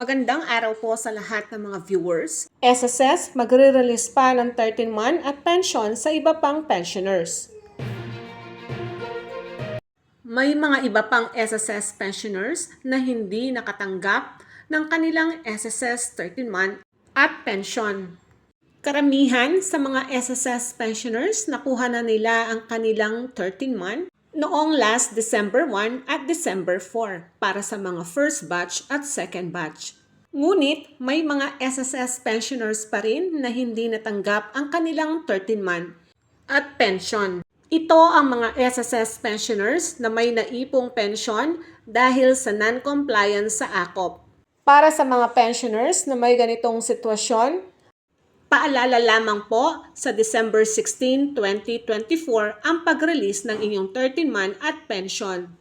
Magandang araw po sa lahat ng mga viewers. SSS magre-release pa ng 13-month at pension sa iba pang pensioners. May mga iba pang SSS pensioners na hindi nakatanggap ng kanilang SSS 13-month at pension. Karamihan sa mga SSS pensioners nakuha na nila ang kanilang 13-month noong last December 1 at December 4 para sa mga first batch at second batch. Ngunit may mga SSS pensioners pa rin na hindi natanggap ang kanilang 13-month at pension. Ito ang mga SSS pensioners na may naipong pension dahil sa non-compliance sa AKOP. Para sa mga pensioners na may ganitong sitwasyon, paalala lamang po sa December 16, 2024 ang pag-release ng inyong 13-month at pension.